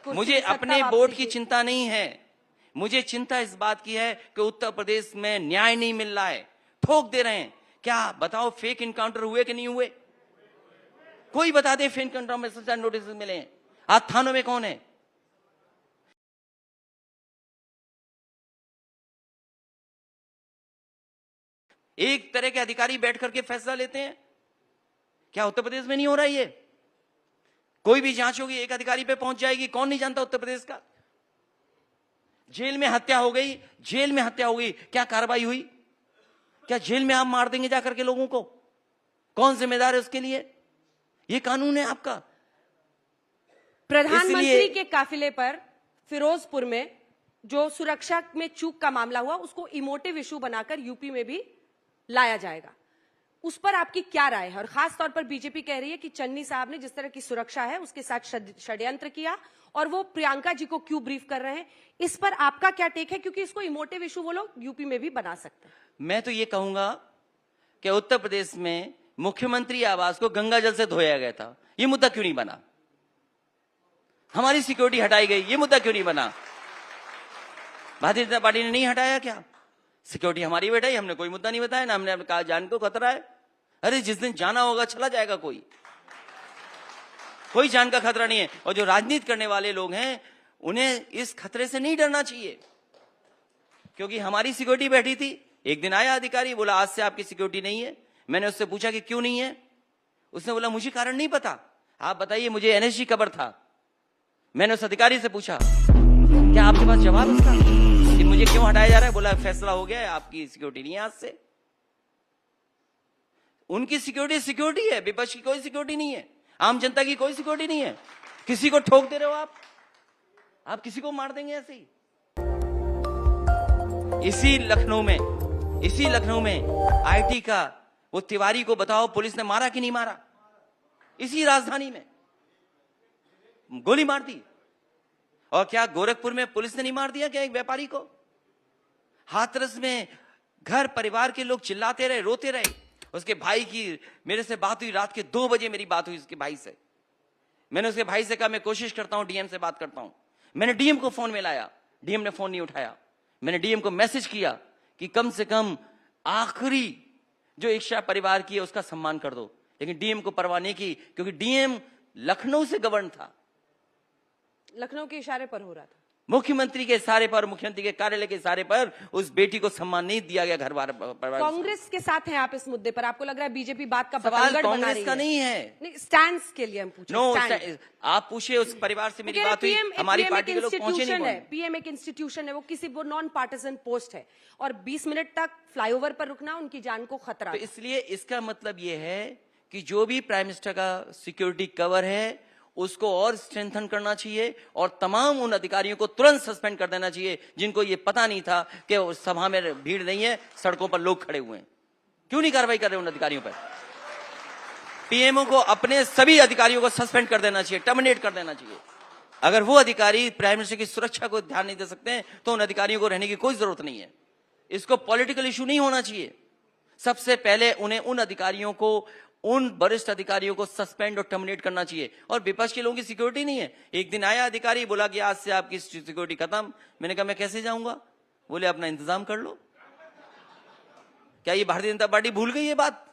मुझे अपने वोट की चिंता नहीं है, मुझे चिंता इस बात की है कि उत्तर प्रदेश में न्याय नहीं मिल रहा है, ठोक दे रहे हैं। क्या बताओ फेक इनकाउंटर हुए कि नहीं हुए? कोई बता दे फेक इनकाउंटर में सबसे नोटिस मिले हैं? आज थानों में कौन है? एक तरह के अधिकारी बैठ करके फैसला लेते हैं। क्या उत्तर प्रदेश में नहीं हो रहा है? ये कोई भी जांच होगी एक अधिकारी पे पहुंच जाएगी। कौन नहीं जानता उत्तर प्रदेश का? जेल में हत्या हो गई, जेल में हत्या हो गई, क्या कार्रवाई हुई? क्या जेल में आप मार देंगे जाकर के लोगों को? कौन जिम्मेदार है उसके लिए? ये कानून है आपका। प्रधानमंत्री के काफिले पर फिरोजपुर में जो सुरक्षा में चूक का मामला हुआ, उसको इमोटिव इशू बनाकर यूपी में भी लाया जाएगा। उस पर आपकी क्या राय है? और खास तौर पर बीजेपी कह रही है कि चन्नी साहब ने जिस तरह की सुरक्षा है उसके साथ षड्यंत्र किया और वो प्रियंका जी को क्यों ब्रीफ कर रहे हैं, इस पर आपका क्या टेक है? क्योंकि इसको इमोटिव इशू वो लोग यूपी में भी बना सकते हैं। मैं तो ये कहूंगा कि उत्तर प्रदेश में मुख्यमंत्री आवास को गंगा जल से धोया गया था, ये मुद्दा क्यों नहीं बना? हमारी सिक्योरिटी हटाई गई, ये मुद्दा क्यों नहीं बना? भारतीय जनता पार्टी ने नहीं हटाया क्या? सिक्योरिटी हमारी बैठाई, हमने कोई मुद्दा नहीं बताया ना, हमने कहा जान को खतरा है। अरे जिस दिन जाना होगा चला जाएगा, कोई जान का खतरा नहीं है। और जो राजनीति करने वाले लोग हैं उन्हें इस खतरे से नहीं डरना चाहिए, क्योंकि हमारी सिक्योरिटी बैठी थी। एक दिन आया अधिकारी, बोला आज से आपकी सिक्योरिटी नहीं है। मैंने उससे पूछा कि क्यों नहीं है? उसने बोला मुझे कारण नहीं पता, आप बताइए, मुझे एनएसजी खबर था। मैंने उस अधिकारी से पूछा क्या आपके पास जवाब उसका कि मुझे क्यों हटाया जा रहा है? बोला फैसला हो गया है, आपकी सिक्योरिटी नहीं है आज से। उनकी सिक्योरिटी है, विपक्ष की कोई सिक्योरिटी नहीं है, आम जनता की कोई सिक्योरिटी नहीं है। किसी को ठोक दे रहे हो आप किसी को मार देंगे ऐसे ही। इसी लखनऊ में आईटी का वो तिवारी को बताओ पुलिस ने मारा कि नहीं मारा? इसी राजधानी में गोली मार दी। और क्या गोरखपुर में पुलिस ने नहीं मार दिया क्या एक व्यापारी को? हाथरस में घर परिवार के लोग चिल्लाते रहे, रोते रहे। उसके भाई की मेरे से बात हुई, रात के 2 बजे मेरी बात हुई उसके भाई से। मैंने उसके भाई से कहा मैं कोशिश करता हूं, डीएम से बात करता हूं। मैंने डीएम को फोन मिलाया, डीएम ने फोन नहीं उठाया। मैंने डीएम को मैसेज किया कि कम से कम आखिरी जो इच्छा परिवार की है उसका सम्मान कर दो, लेकिन डीएम को परवाह नहीं की, क्योंकि डीएम लखनऊ से गवर्न था, लखनऊ के इशारे पर हो रहा था। मुख्यमंत्री के इशारे पर, मुख्यमंत्री के कार्यालय के इशारे पर उस बेटी को सम्मान नहीं दिया गया। घर परिवार कांग्रेस के साथ हैं आप इस मुद्दे पर? आपको लग रहा है बीजेपी बात का सवाल कांग्रेस का नहीं है, नहीं स्टैंड के लिए हम पूछ रहे हैं। आप पूछिए उस परिवार से मेरी बात हुई, हमारी पार्टी के लोग पहुंचे नहीं। पीएम एक इंस्टीट्यूशन है, वो नॉन पार्टिसन पोस्ट है और 20 मिनट तक फ्लाईओवर पर रुकना उनकी जान को खतरा। तो इसलिए इसका मतलब ये है कि जो भी प्राइम मिनिस्टर का सिक्योरिटी कवर है उसको और स्ट्रेंथन करना चाहिए और तमाम उन अधिकारियों को तुरंत सस्पेंड कर देना चाहिए जिनको ये पता नहीं था कि सभा में भीड़ नहीं है, सड़कों पर लोग खड़े हुए हैं। क्यों नहीं कार्रवाई कर रहे उन अधिकारियों पर? पीएमओ को अपने सभी अधिकारियों को सस्पेंड कर देना चाहिए, टर्मिनेट कर देना चाहिए। अगर वो अधिकारी प्राइम मिनिस्टर की सुरक्षा को ध्यान नहीं दे सकते हैं तो उन अधिकारियों को रहने की कोई जरूरत नहीं है। इसको पॉलिटिकल इशू नहीं होना चाहिए। सबसे पहले उन्हें उन अधिकारियों को, उन वरिष्ठ अधिकारियों को सस्पेंड और टर्मिनेट करना चाहिए। और विपक्ष के लोगों की सिक्योरिटी नहीं है। एक दिन आया अधिकारी, बोला कि आज से आपकी सिक्योरिटी खत्म। मैंने कहा मैं कैसे जाऊंगा? बोले अपना इंतजाम कर लो। क्या ये भारतीय जनता पार्टी भूल गई ये बात?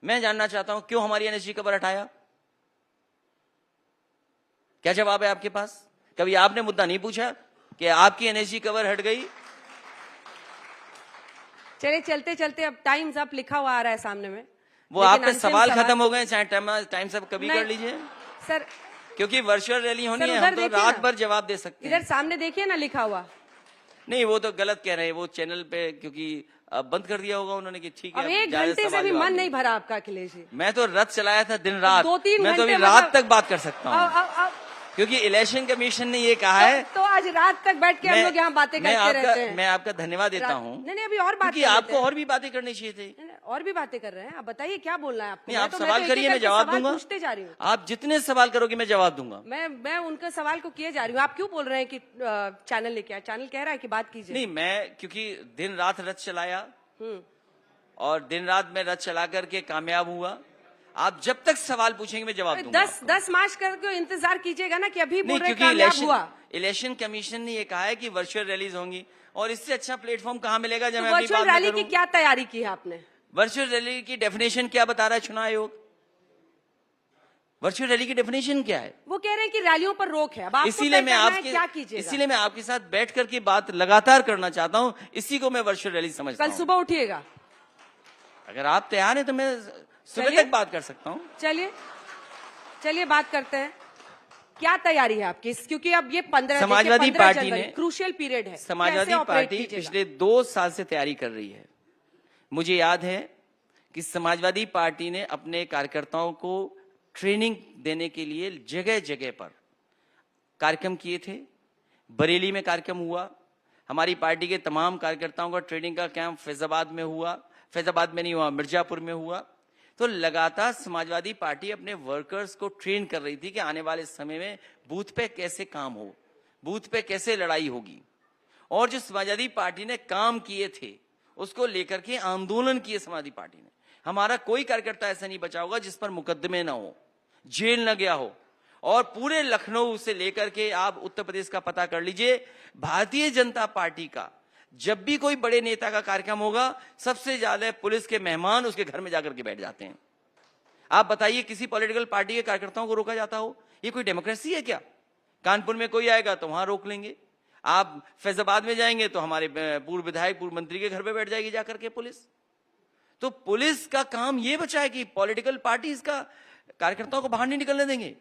मैं जानना चाहता हूं क्यों हमारी एनएसजी कवर हटाया? क्या जवाब है आपके पास? कभी आपने मुद्दा नहीं पूछा कि आपकी एनएसजी कवर हट गई? चलिए चलते चलते अब टाइम्स अप लिखा हुआ आ रहा है सामने में, वो आपके सवाल खत्म हो गए, चाहे टाइम सब कभी कर लीजिए सर, क्योंकि वर्चुअल रैली होनी है, हम तो रात भर जवाब दे सकते हैं। इधर सामने देखिए ना लिखा हुआ। नहीं वो तो गलत कह रहे हैं, वो चैनल पे क्योंकि बंद कर दिया होगा उन्होंने कि ठीक है। अब 1 घंटे से भी मन नहीं भरा आपका अखिलेश जी? मैं तो रथ चलाया था दिन रात, 2-3 मैं तो अभी रात तक बात कर सकता हूँ, क्योंकि इलेक्शन कमीशन ने ये कहा है। तो आज रात तक बैठ के हम लोग यहाँ बातें करते रहते हैं। मैं आपका धन्यवाद देता हूँ। नहीं अभी और बात, आपको और भी बातें करनी चाहिए थी। और भी बातें कर रहे हैं, आप बताइए क्या बोलना है आपको? आप सवाल करिए, मैं जवाब दूंगा। पूछते जा रही हूँ, आप जितने सवाल करोगे मैं जवाब दूंगा। मैं उनके सवाल को किए जा रही हूँ। आप क्यों बोल रहे हैं कि चैनल लेके आए? चैनल कह रहा है कि बात कीजिए। नहीं मैं क्योंकि दिन रात रथ चलाया और दिन रात में रथ चला करके कामयाब हुआ। आप जब तक सवाल पूछेंगे मैं जवाब दूंगा। 10 मार्च करके इंतजार कीजिएगा ना कि अभी नहीं, बोल रहे क्योंकि कामयाब हुआ। इलेक्शन कमीशन ने ये कहा है कि वर्चुअल रैलीज होंगी, और इससे अच्छा प्लेटफॉर्म कहाँ मिलेगा जब तो मैं अपनी वर्चुअल बात रैली नहीं की करूं? क्या तैयारी की है आपने? वर्चुअल रैली की डेफिनेशन क्या बता रहा है चुनाव आयोग? वर्चुअल रैली की डेफिनेशन क्या है? वो कह रहे हैं कि रैलियों पर रोक है। अब आपको इसीलिए तय मैं करना है, आपके क्या कीजिएगा? इसीलिए मैं आपके साथ बैठ करके बात लगातार करना चाहता हूं। इसी को मैं वर्चुअल रैली समझता कल हूं। सुबह उठिएगा। अगर आप तैयार हैं तो मैं सुबह चलिए। तक बात कर सकता हूं। चलिए बात करते हैं। क्या तैयारी है आपकी? क्योंकि अब ये 15 समाजवादी पार्टी ने क्रूशियल पीरियड है। समाजवादी कैसे ऑपरेट पार्टी कीजिएगा? पिछले 2 साल से तैयारी कर रही है। मुझे याद है कि समाजवादी पार्टी ने अपने कार्यकर्ताओं को ट्रेनिंग देने के लिए जगह जगह पर कार्यक्रम किए थे। बरेली में कार्यक्रम हुआ, हमारी पार्टी के तमाम कार्यकर्ताओं का ट्रेनिंग का कैंप फैजाबाद में हुआ, फैजाबाद में नहीं हुआ, मिर्जापुर में हुआ। तो लगातार समाजवादी पार्टी अपने वर्कर्स को ट्रेन कर रही थी कि आने वाले समय में बूथ पे कैसे काम हो, बूथ पे कैसे लड़ाई होगी। और जो समाजवादी पार्टी ने काम किए थे उसको लेकर के आंदोलन किए समाजवादी पार्टी ने। हमारा कोई कार्यकर्ता ऐसा नहीं बचा होगा जिस पर मुकदमे ना हो, जेल न गया हो। और पूरे लखनऊ से लेकर के आप उत्तर प्रदेश का पता कर लीजिए, भारतीय जनता पार्टी का जब भी कोई बड़े नेता का कार्यक्रम होगा, सबसे ज्यादा पुलिस के मेहमान उसके घर में जाकर के बैठ जाते हैं। आप बताइए किसी पॉलिटिकल पार्टी के कार्यकर्ताओं को रोका जाता हो? ये कोई डेमोक्रेसी है क्या? कानपुर में कोई आएगा तो वहां रोक लेंगे, आप फैजाबाद में जाएंगे तो हमारे पूर्व विधायक पूर्व मंत्री के घर पे बैठ जाएगी जाकर के पुलिस। तो पुलिस का काम ये बचा है कि पॉलिटिकल पार्टीज का कार्यकर्ताओं को बाहर नहीं निकलने देंगे।